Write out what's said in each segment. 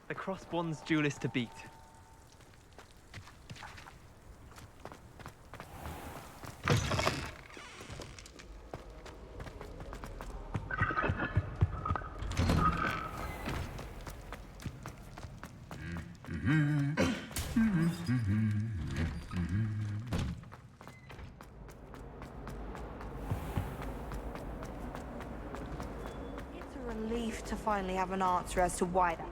The cross-bonds duelist to beat. It's a relief to finally have an answer as to why that.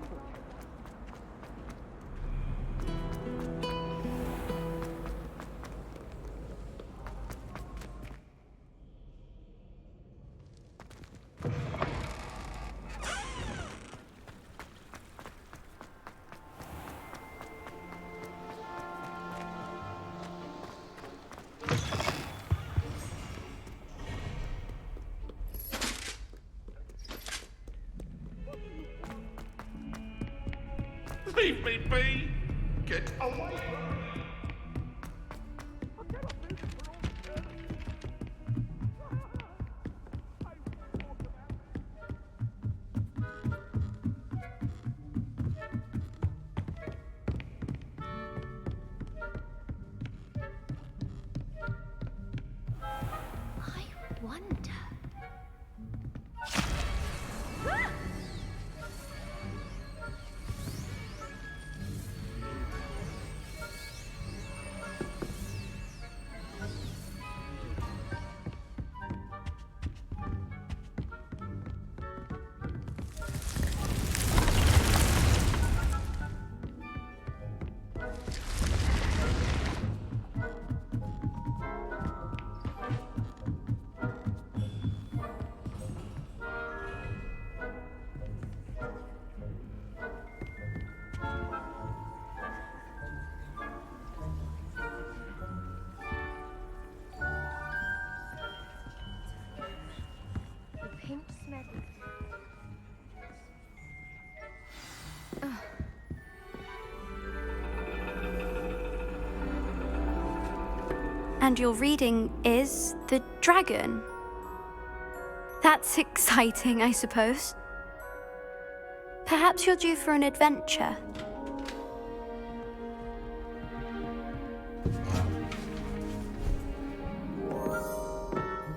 Leave me be! Get away! I wonder. And your reading is the dragon. That's exciting, I suppose. Perhaps you're due for an adventure.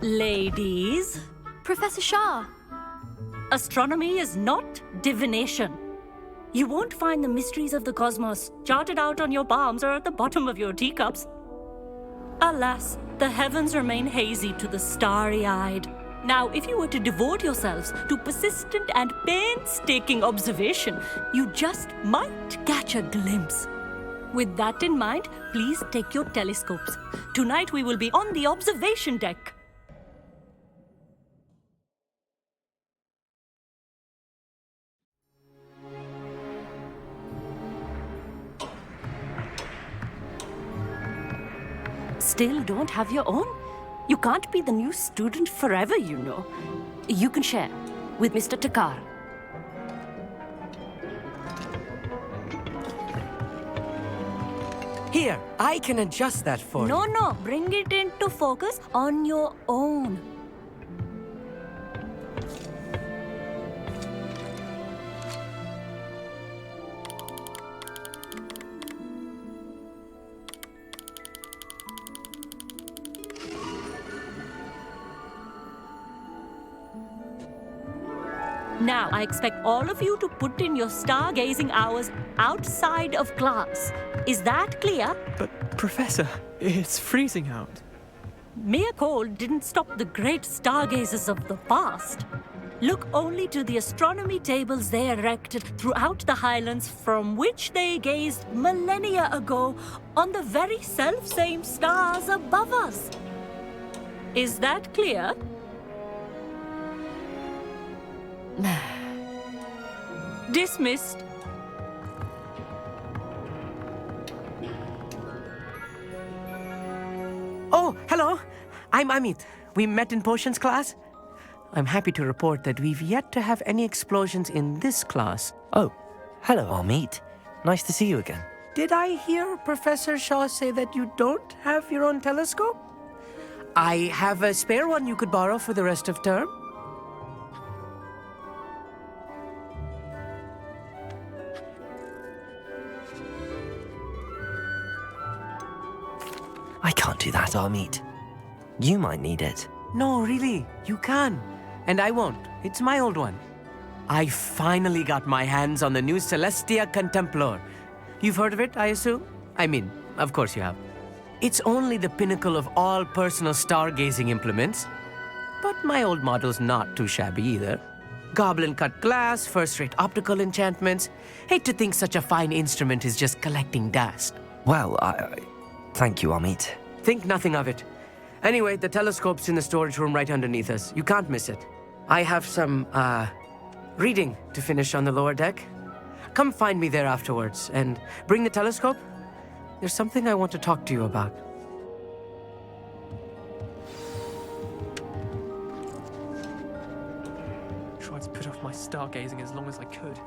Ladies, Professor Shah. astronomy is not divination. You won't find the mysteries of the cosmos charted out on your palms or at the bottom of your teacups. Alas, the heavens remain hazy to the starry-eyed. Now, if you were to devote yourselves to persistent and painstaking observation, you just might catch a glimpse. With that in mind, please take your telescopes. Tonight we will be on the observation deck. Still don't have your own? You can't be the new student forever, you know. You can share with Mr. Thakkar. Here, I can adjust that for you. No, bring it into focus on your own. Now, I expect all of you to put in your stargazing hours outside of class. Is that clear? But, Professor, it's freezing out. Mere cold didn't stop the great stargazers of the past. Look only to the astronomy tables they erected throughout the highlands from which they gazed millennia ago on the very self-same stars above us. Is that clear? Dismissed. Oh, hello. I'm Amit. We met in potions class. I'm happy to report that we've yet to have any explosions in this class. Oh, hello, Amit. Nice to see you again. Did I hear Professor Shah say that you don't have your own telescope? I have a spare one you could borrow for the rest of term. I can't do that, Amit. You might need it. No, really, you can. And I won't. It's my old one. I finally got my hands on the new Celestia Contemplar. You've heard of it, I assume? I mean, of course you have. It's only the pinnacle of all personal stargazing implements. But my old model's not too shabby either. Goblin-cut glass, first-rate optical enchantments. Hate to think such a fine instrument is just collecting dust. Well, thank you, Amit. Think nothing of it. Anyway, the telescope's in the storage room right underneath us. You can't miss it. I have some, reading to finish on the lower deck. Come find me there afterwards, and bring the telescope. There's something I want to talk to you about. Tried to put off my stargazing as long as I could.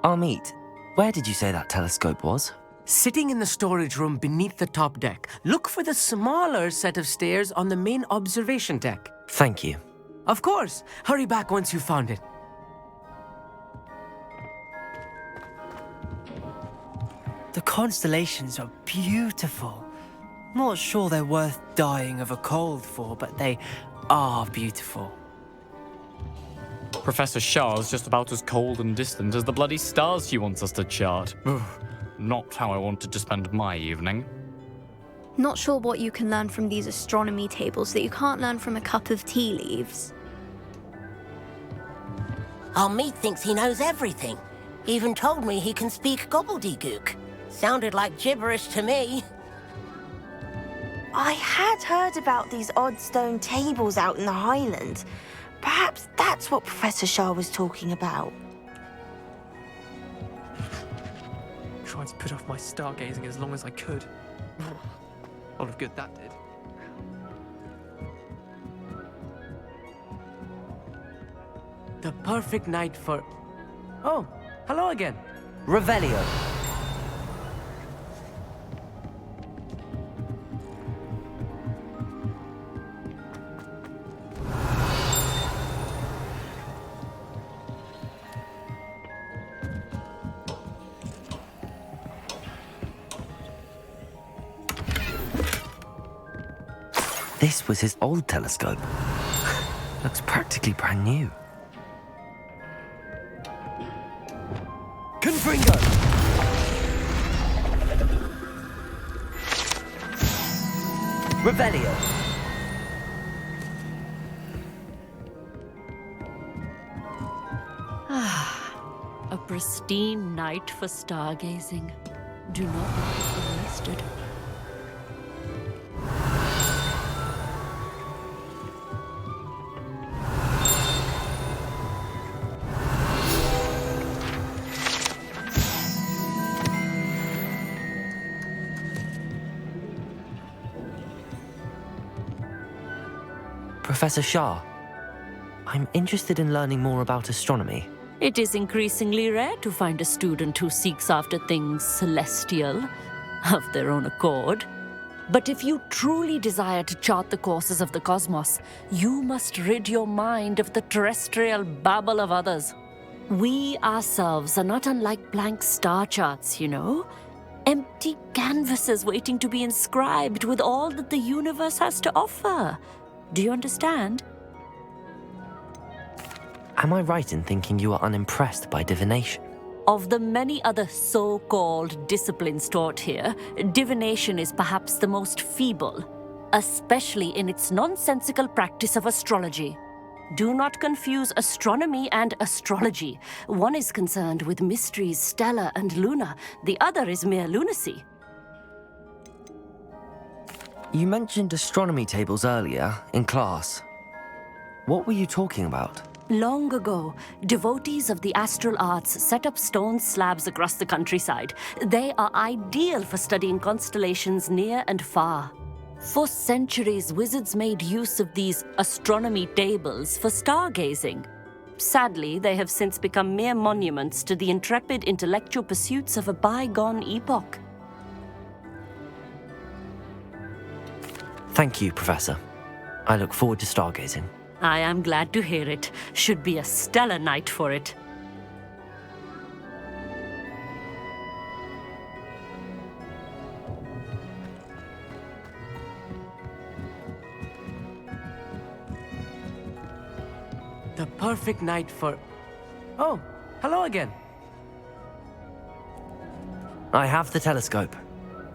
Amit, where did you say that telescope was? Sitting in the storage room beneath the top deck. Look for the smaller set of stairs on the main observation deck. Thank you. Of course. Hurry back once you've found it. The constellations are beautiful. Not sure they're worth dying of a cold for, but they are beautiful. Professor Shah's just about as cold and distant as the bloody stars she wants us to chart. Not how I wanted to spend my evening. Not sure what you can learn from these astronomy tables that you can't learn from a cup of tea leaves. Amit thinks he knows everything. Even told me he can speak gobbledygook. Sounded like gibberish to me. I had heard about these odd stone tables out in the Highlands. Perhaps that's what Professor Shah was talking about. Tried to put off my stargazing as long as I could. A lot of good that did. The perfect night for... Oh, hello again. Revelio. This was his old telescope. Looks practically brand new. Confringo! Revelio! A pristine night for stargazing. Do not let it be wasted. Professor Shah, I'm interested in learning more about astronomy. It is increasingly rare to find a student who seeks after things celestial of their own accord. But if you truly desire to chart the courses of the cosmos, you must rid your mind of the terrestrial babble of others. We ourselves are not unlike blank star charts, you know? Empty canvases waiting to be inscribed with all that the universe has to offer. Do you understand? Am I right in thinking you are unimpressed by divination? Of the many other so-called disciplines taught here, divination is perhaps the most feeble, especially in its nonsensical practice of astrology. Do not confuse astronomy and astrology. One is concerned with mysteries stellar and lunar, the other is mere lunacy. You mentioned astronomy tables earlier in class. What were you talking about? Long ago, devotees of the astral arts set up stone slabs across the countryside. They are ideal for studying constellations near and far. For centuries, wizards made use of these astronomy tables for stargazing. Sadly, they have since become mere monuments to the intrepid intellectual pursuits of a bygone epoch. Thank you, Professor. I look forward to stargazing. I am glad to hear it. Should be a stellar night for it. The perfect night for... Oh, hello again. I have the telescope.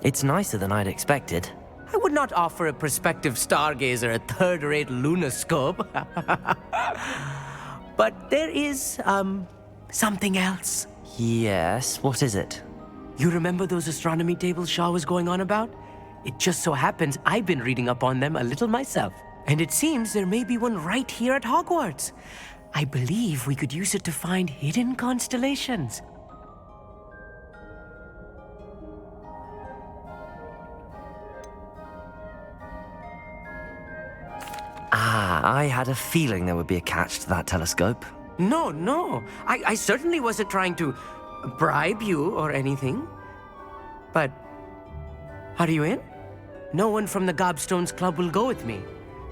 It's nicer than I'd expected. I would not offer a prospective stargazer a third-rate lunoscope. But there is, something else. Yes, what is it? You remember those astronomy tables Shah was going on about? It just so happens I've been reading up on them a little myself. And it seems there may be one right here at Hogwarts. I believe we could use it to find hidden constellations. I had a feeling there would be a catch to that telescope. No. I certainly wasn't trying to bribe you or anything. But, are you in? No one from the Gobstones Club will go with me.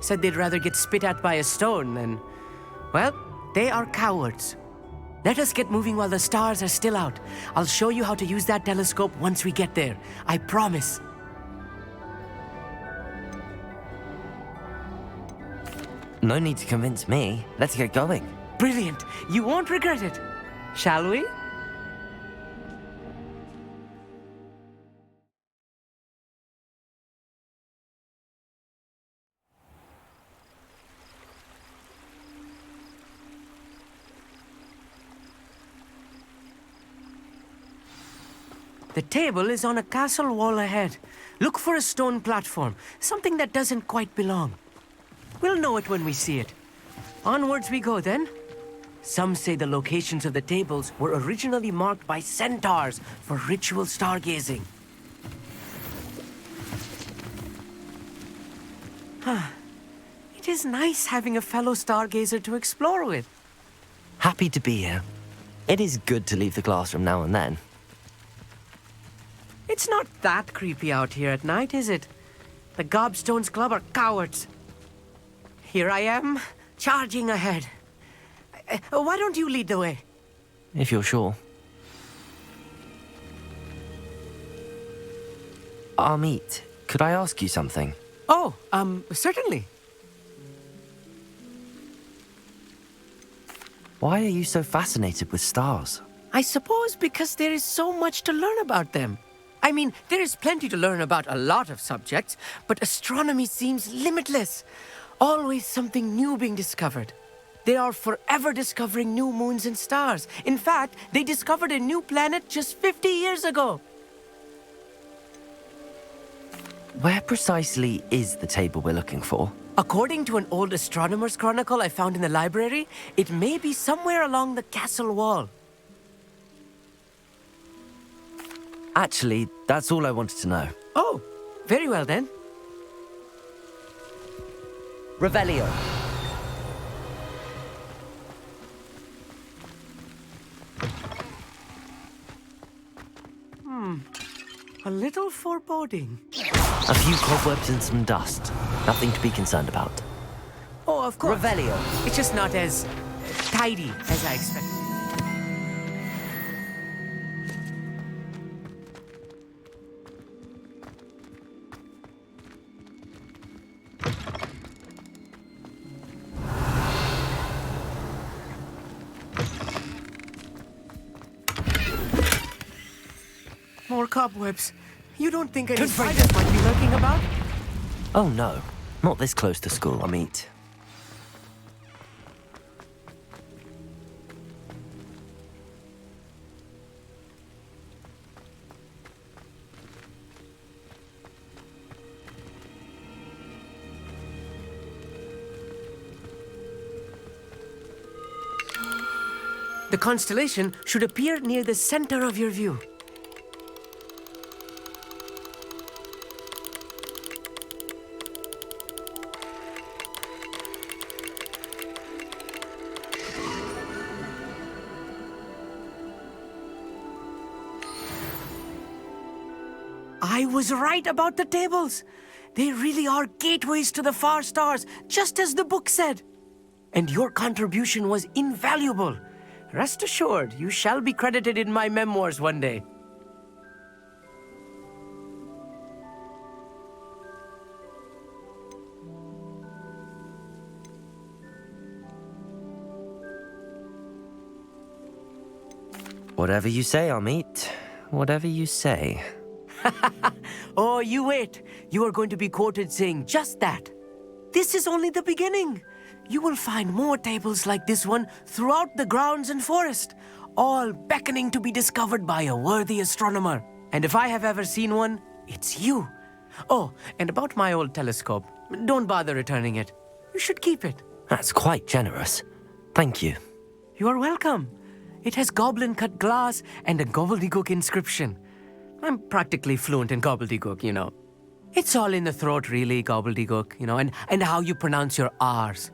Said they'd rather get spit at by a stone than... Well, they are cowards. Let us get moving while the stars are still out. I'll show you how to use that telescope once we get there. I promise. No need to convince me. Let's get going. Brilliant. You won't regret it. Shall we? The table is on a castle wall ahead. Look for a stone platform, something that doesn't quite belong. We'll know it when we see it. Onwards we go then. Some say the locations of the tables were originally marked by centaurs for ritual stargazing. It is nice having a fellow stargazer to explore with. Happy to be here. It is good to leave the classroom now and then. It's not that creepy out here at night, is it? The Gobstones Club are cowards. Here I am, charging ahead. Why don't you lead the way? If you're sure. Amit, could I ask you something? Oh, certainly. Why are you so fascinated with stars? I suppose because there is so much to learn about them. I mean, there is plenty to learn about a lot of subjects, but astronomy seems limitless. Always something new being discovered. They are forever discovering new moons and stars. In fact, they discovered a new planet just 50 years ago. Where precisely is the table we're looking for? According to an old astronomer's chronicle I found in the library, it may be somewhere along the castle wall. Actually, that's all I wanted to know. Oh, very well then. Revelio. A little foreboding. A few cobwebs and some dust. Nothing to be concerned about. Oh, of course. Revelio. It's just not as tidy as I expected. More cobwebs. You don't think any spiders might be lurking about? Oh no, not this close to school, Amit. The constellation should appear near the center of your view. I was right about the tables. They really are gateways to the far stars, just as the book said. And your contribution was invaluable. Rest assured, you shall be credited in my memoirs one day. Whatever you say, Amit. Whatever you say. Oh, you wait. You are going to be quoted saying just that. This is only the beginning. You will find more tables like this one throughout the grounds and forest, all beckoning to be discovered by a worthy astronomer. And if I have ever seen one, it's you. Oh, and about my old telescope, don't bother returning it. You should keep it. That's quite generous. Thank you. You are welcome. It has goblin-cut glass and a gobbledygook inscription. I'm practically fluent in gobbledygook, you know. It's all in the throat, really, gobbledygook, you know, and how you pronounce your R's.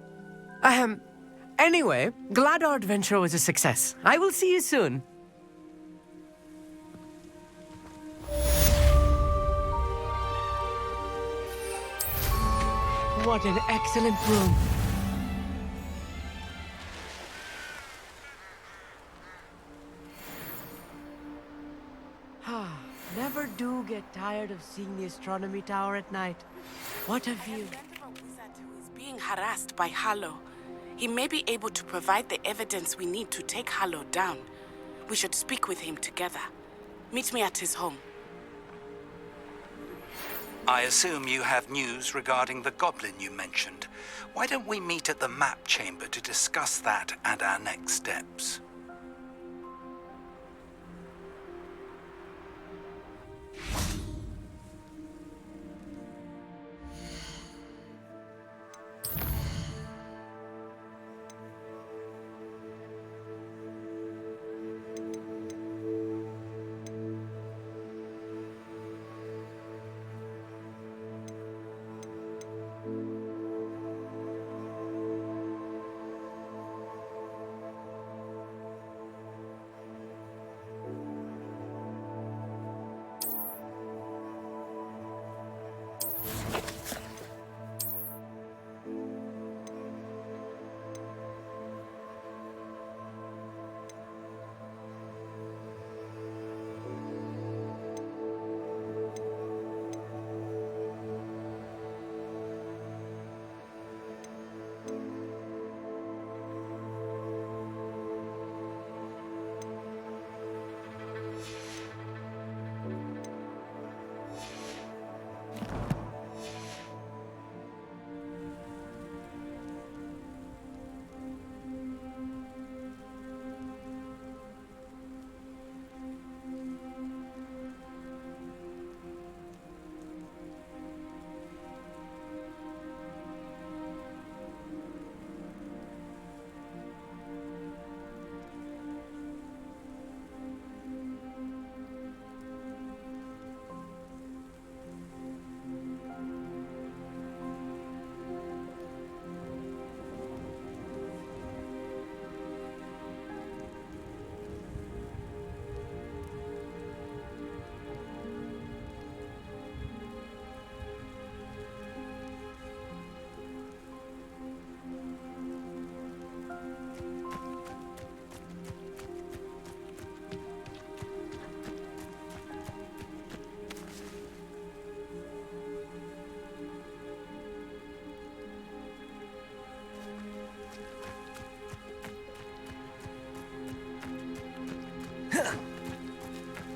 Anyway, glad our adventure was a success. I will see you soon. What an excellent broom. Never do get tired of seeing the Astronomy Tower at night. What a view. Who is being harassed by Harlow. He may be able to provide the evidence we need to take Harlow down. We should speak with him together. Meet me at his home. I assume you have news regarding the goblin you mentioned. Why don't we meet at the map chamber to discuss that and our next steps?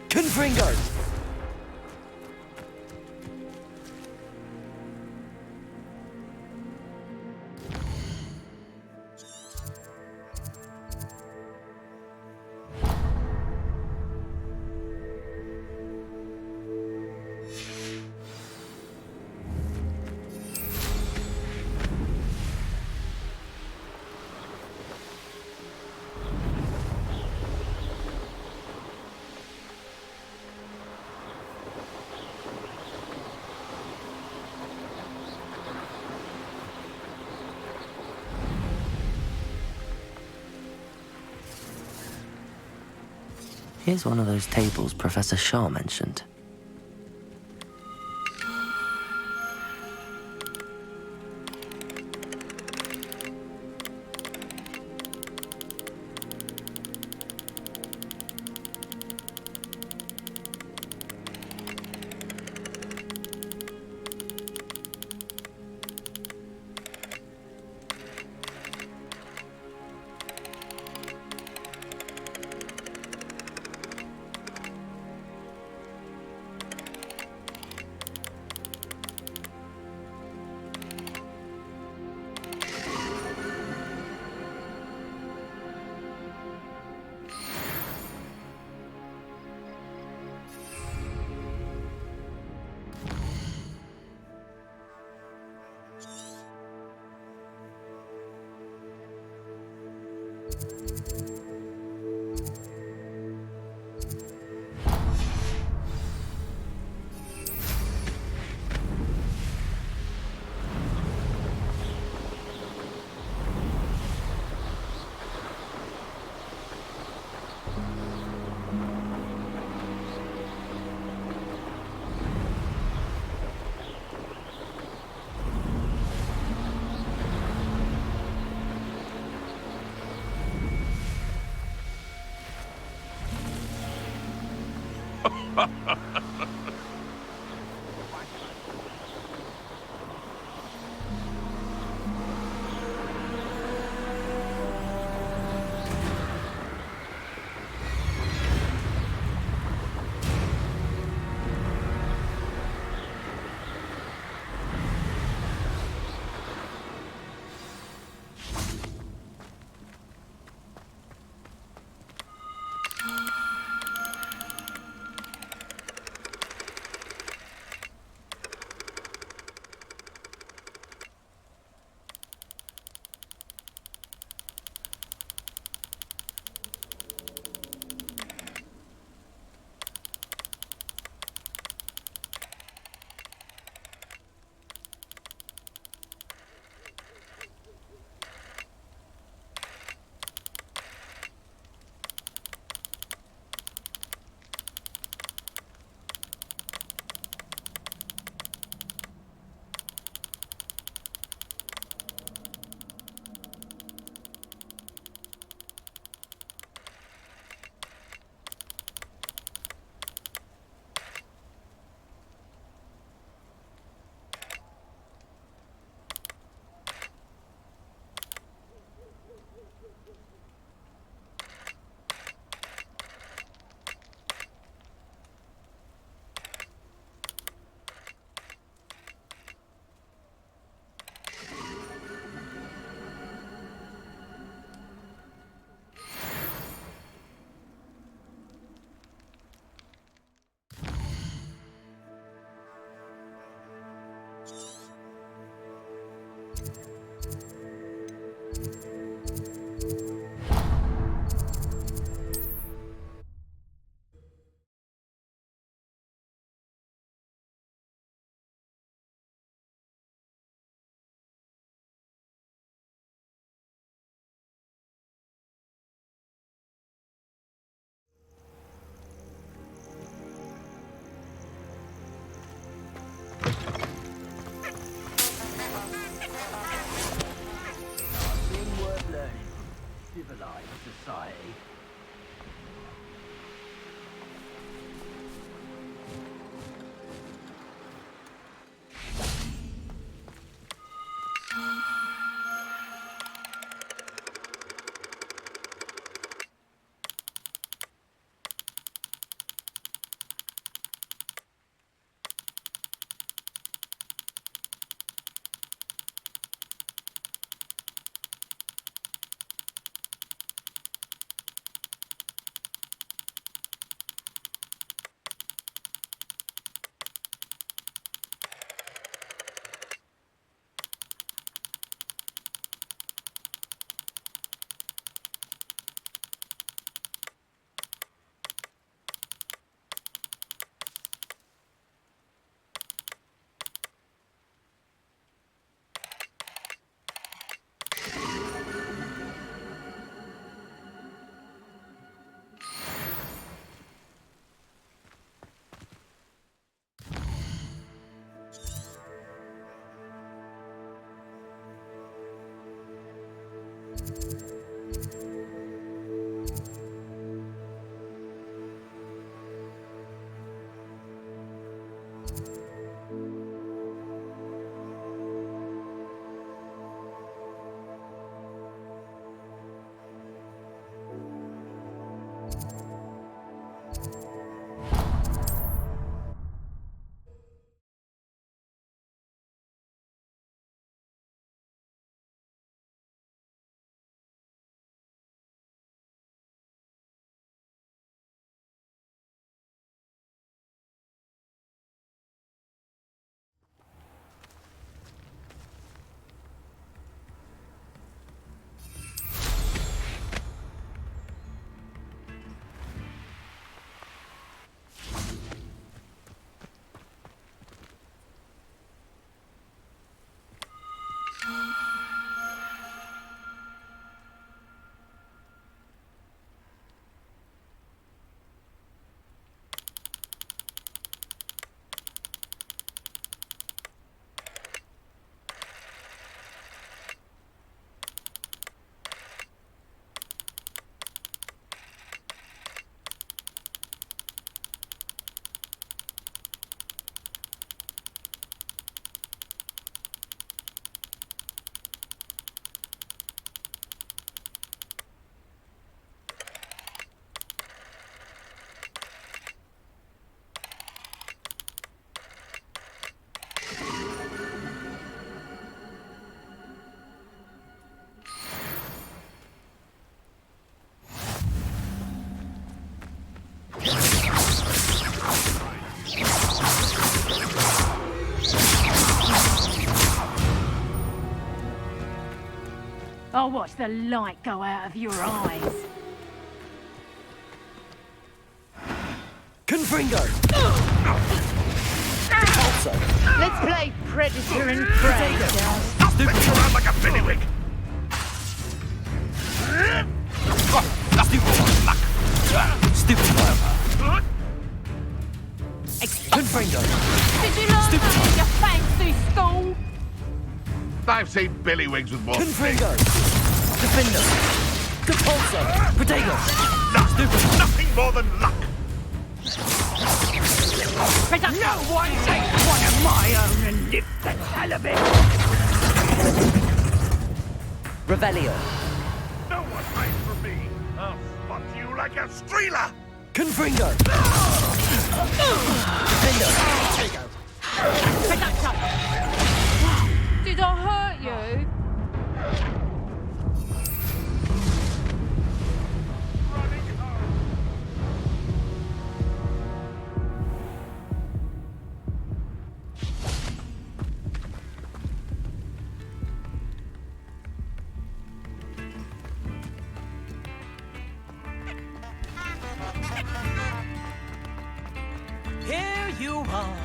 Confringo! Here's one of those tables Professor Shah mentioned. I'll watch the light go out of your eyes. Confringo! Let's play predator and prey, guys. Stop whipping around like a billywig! Stupid fire. Confringo! Did you learn that in your fancy school? I've seen billywwigs with more Confringo! Defender! Capulso! Protego! Stupid! Nothing more than luck! No one takes one of my own and lives the hell of it. Revelio! No one hides from me! I'll spot you like a streeler! Confringo! Defender! Did I hurt you? Here you are,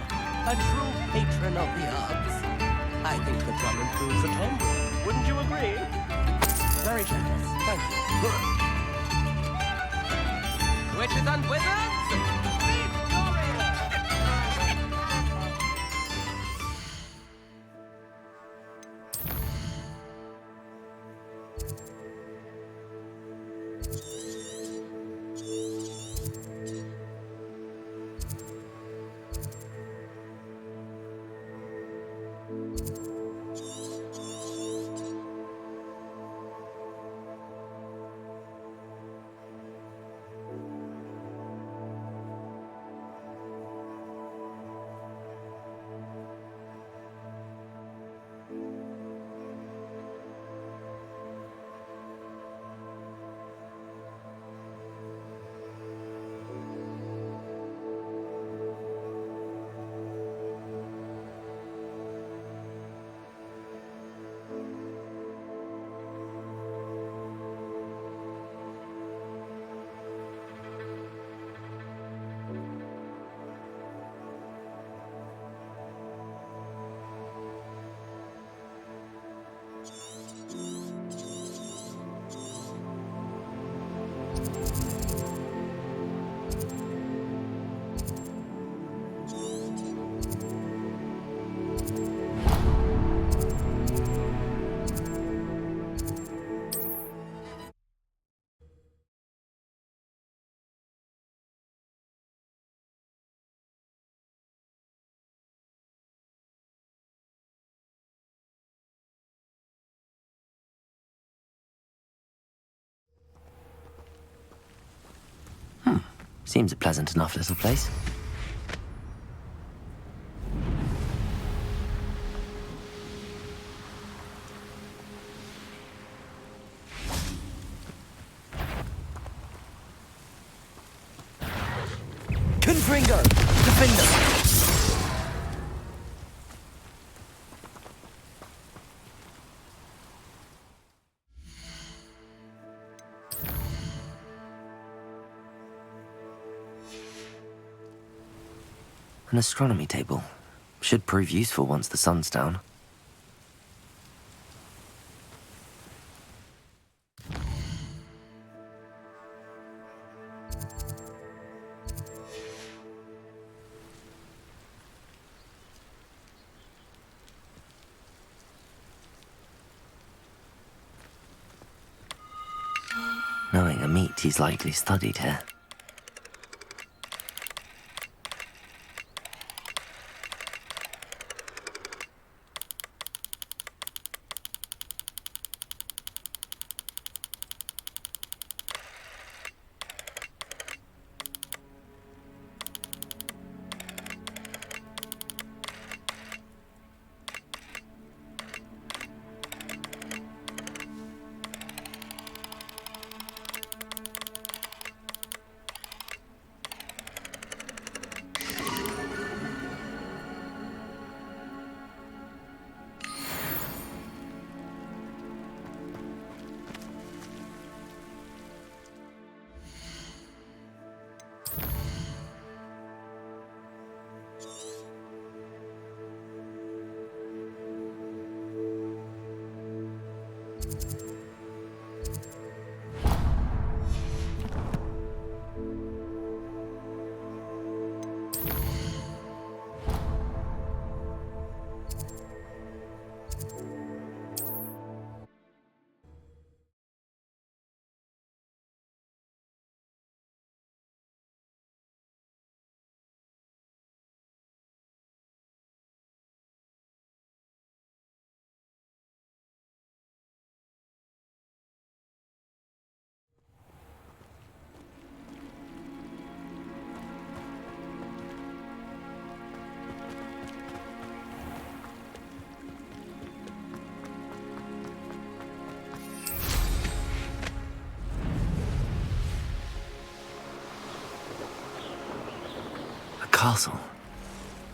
a true patron of the arts. I think the drum improves the tomboy. Wouldn't you agree? Very generous. Thank you. Witches and wizards, Seems a pleasant enough little place. Confringo! Defender! An astronomy table. Should prove useful once the sun's down. Knowing Amit, he's likely studied here. castle.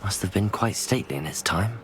Must have been quite stately in its time.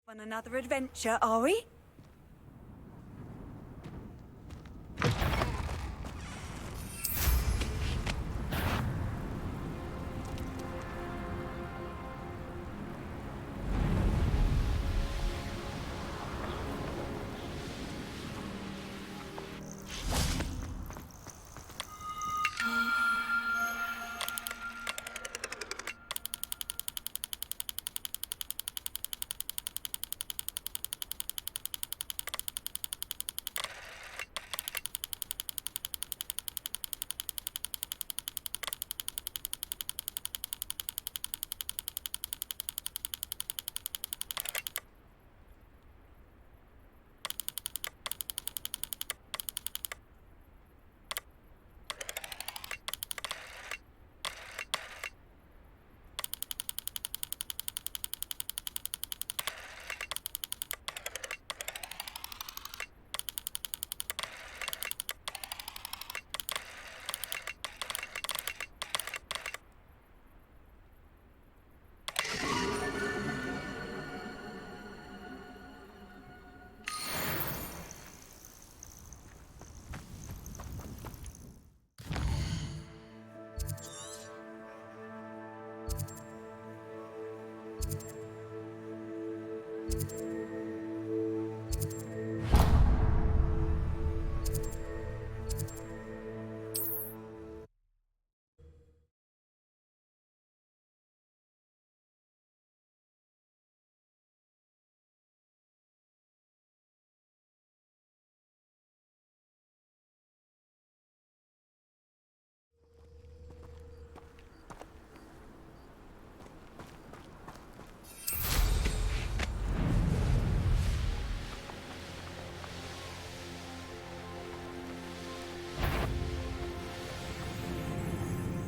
On another adventure, are we?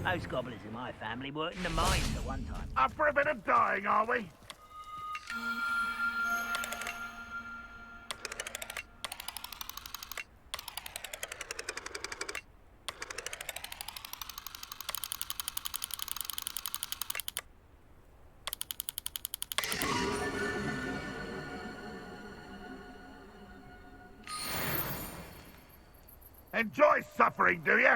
Most gobblers in my family worked in the mines at one time. Up for a bit of dying, are we? Enjoy suffering, do you?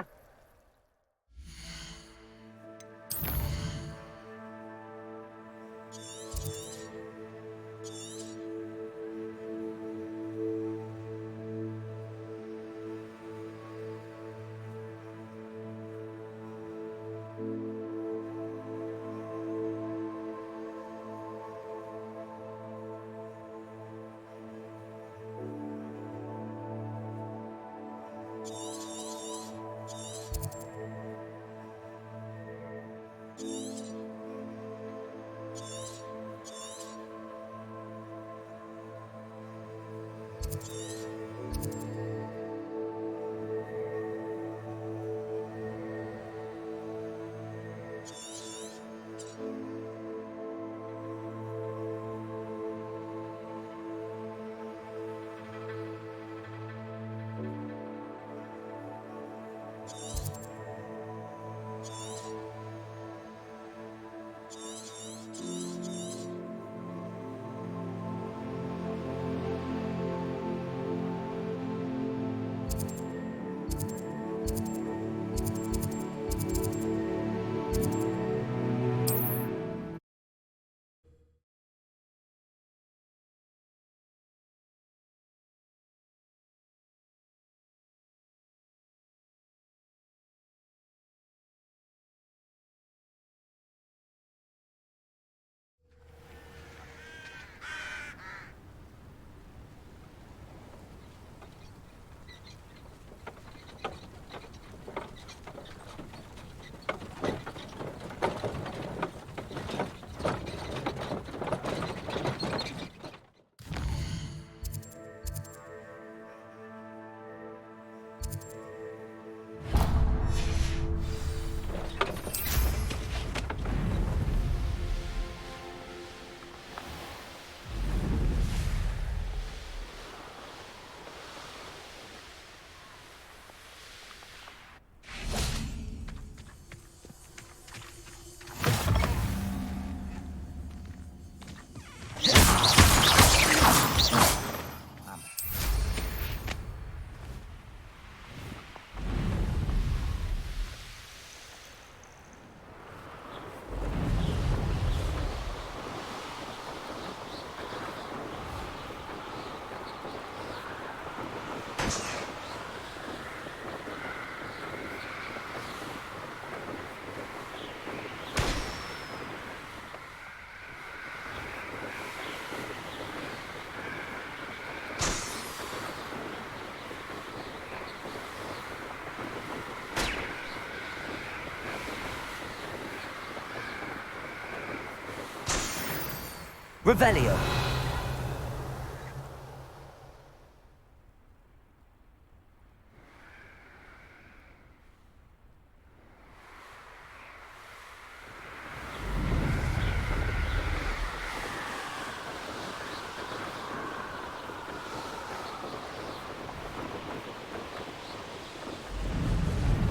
Revelio.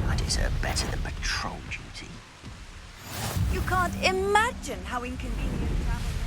I deserve better than patrol duty. You can't imagine how inconvenient travel is.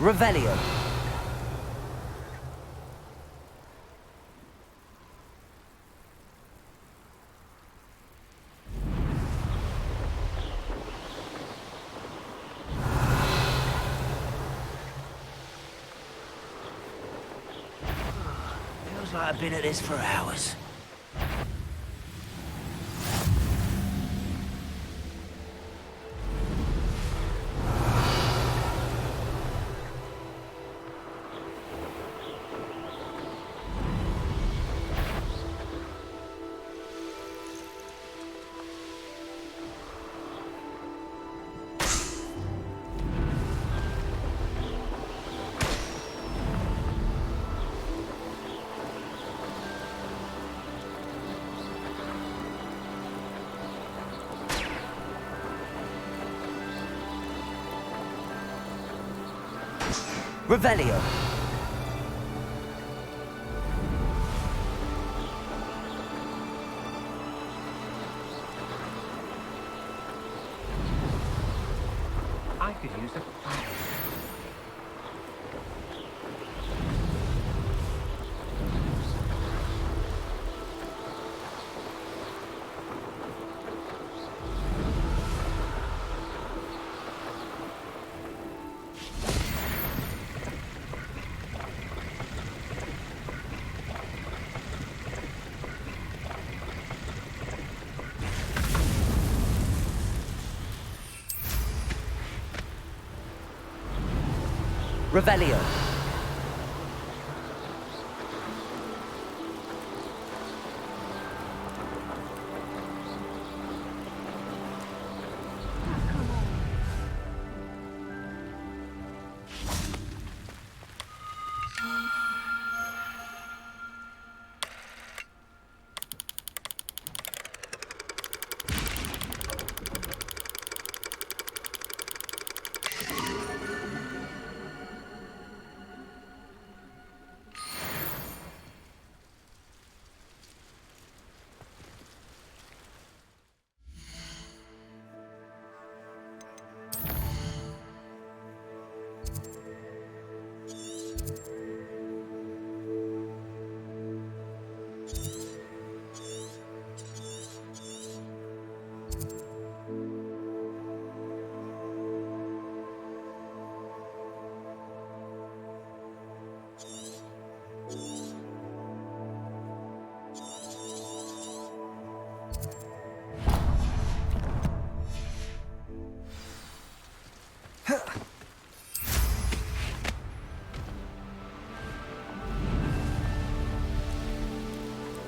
Revelio. Feels like I've been at this for hours. Revelio. I could use a fire. Revelio.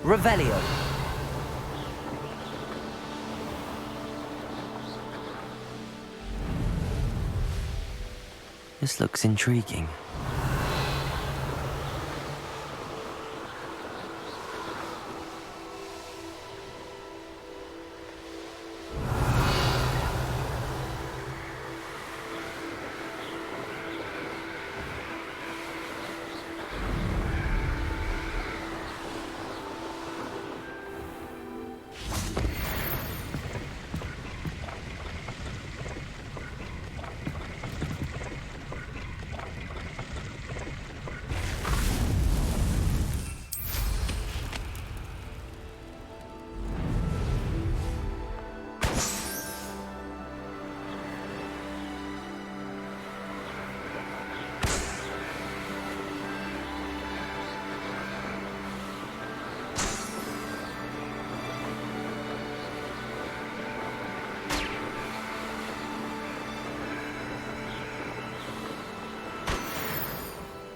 Revelio. This looks intriguing.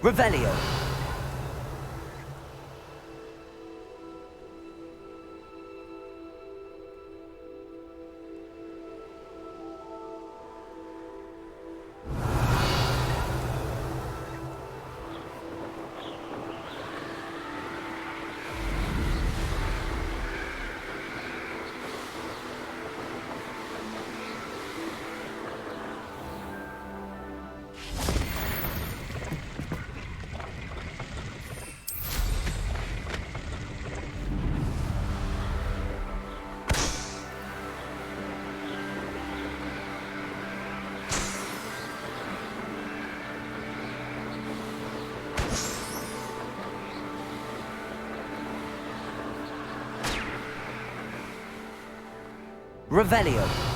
Revelio. Revelio.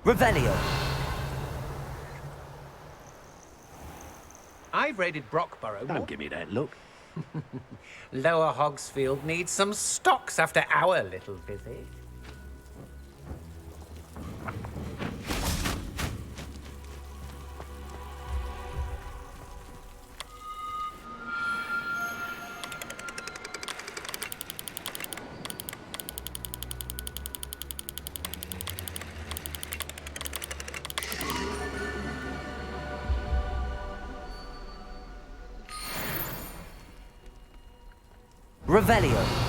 Revelio. I've raided Brockborough. Don't give me that look. Lower Hogsfield needs some stocks after our little visit. Revelio.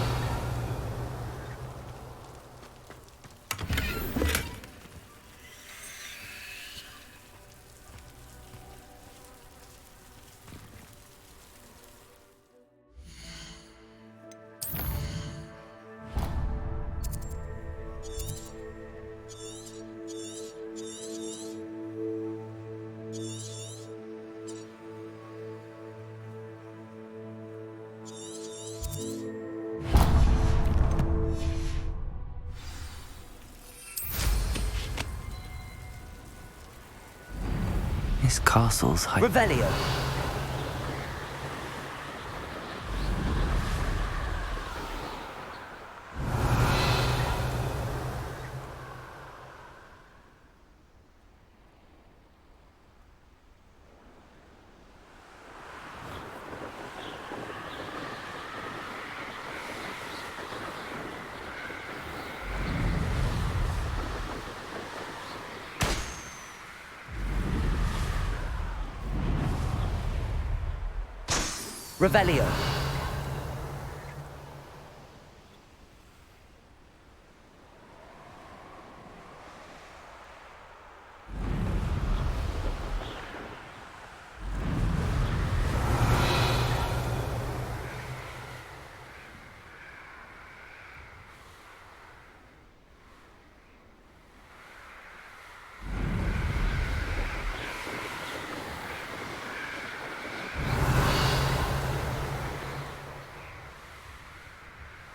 This castle's high. Revelio. Revelio.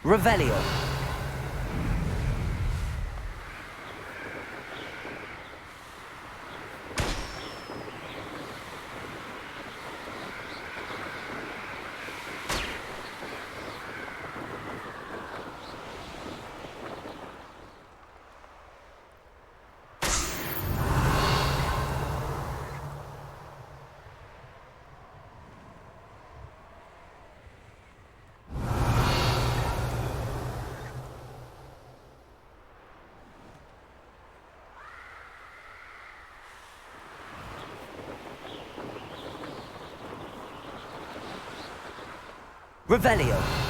Revelio. Revelio.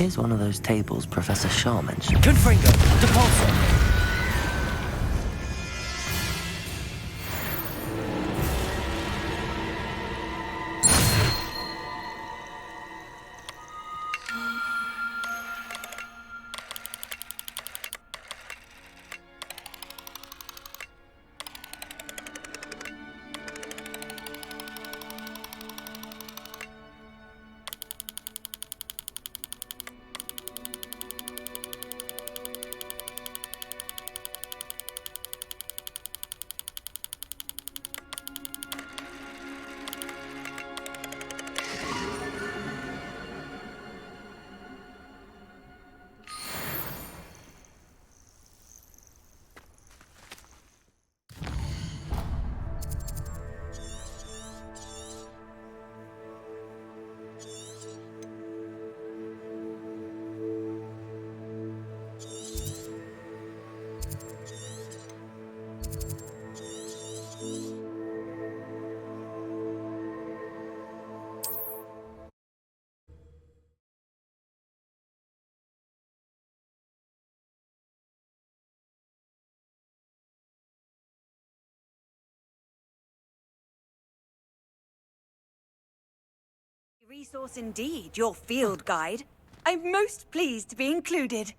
Here's one of those tables Professor Shah mentioned. Confringo, Depulso. resource indeed, your field guide. I'm most pleased to be included.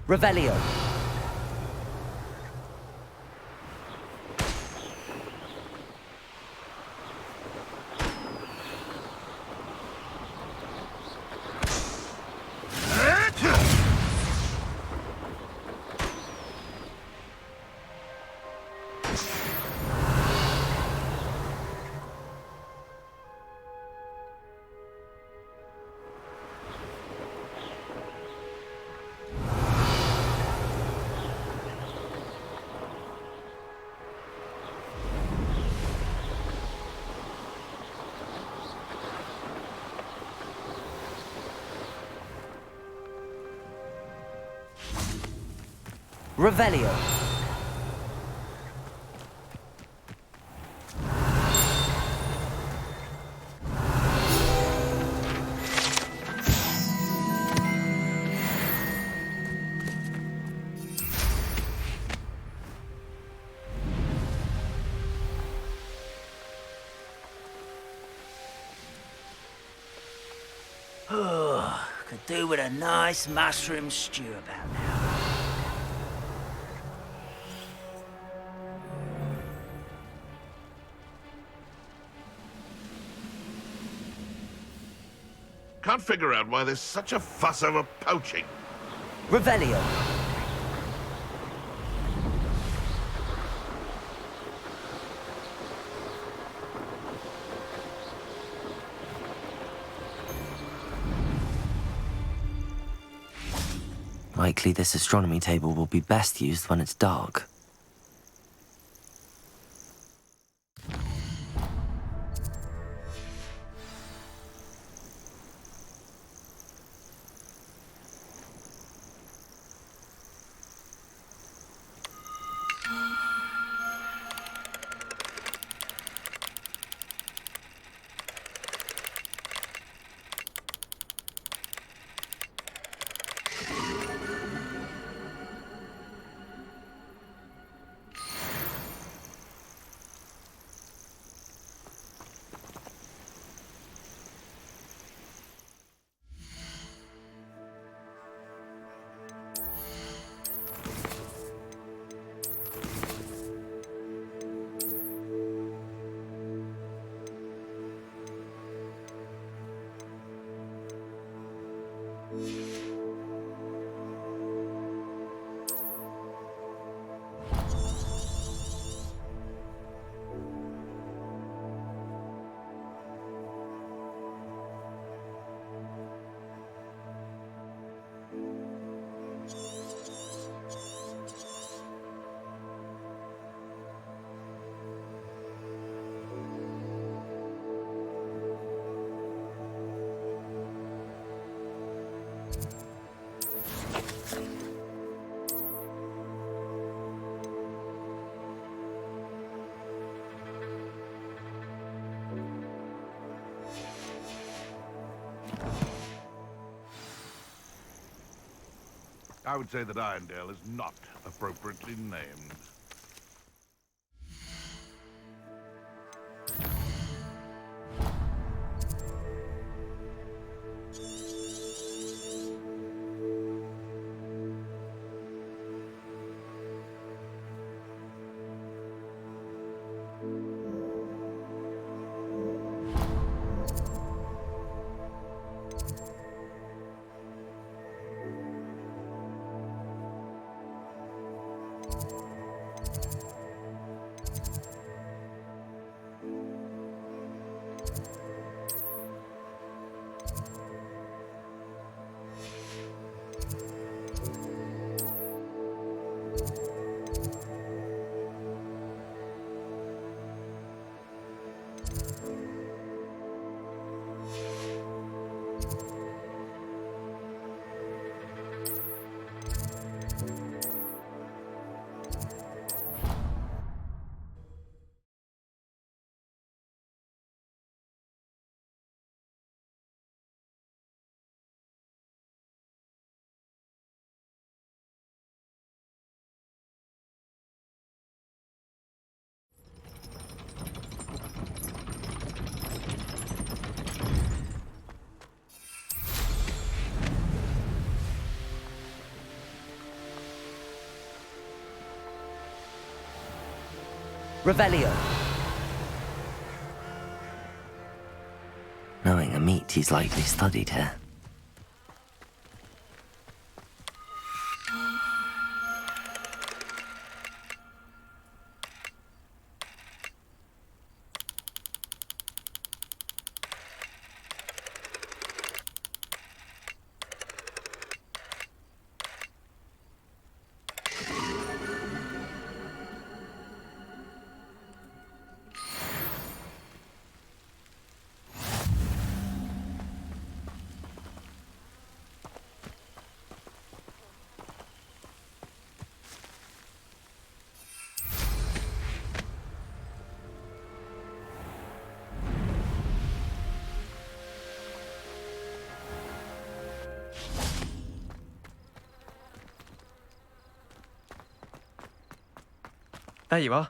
Revelio. Revelio. Oh, could do with a nice mushroom stew about now. Can't figure out why there's such a fuss over poaching. Revelio. Likely this astronomy table will be best used when it's dark. I would say that Irondale is not appropriately named. Revelio. Knowing Amit, he's likely studied here. There you are.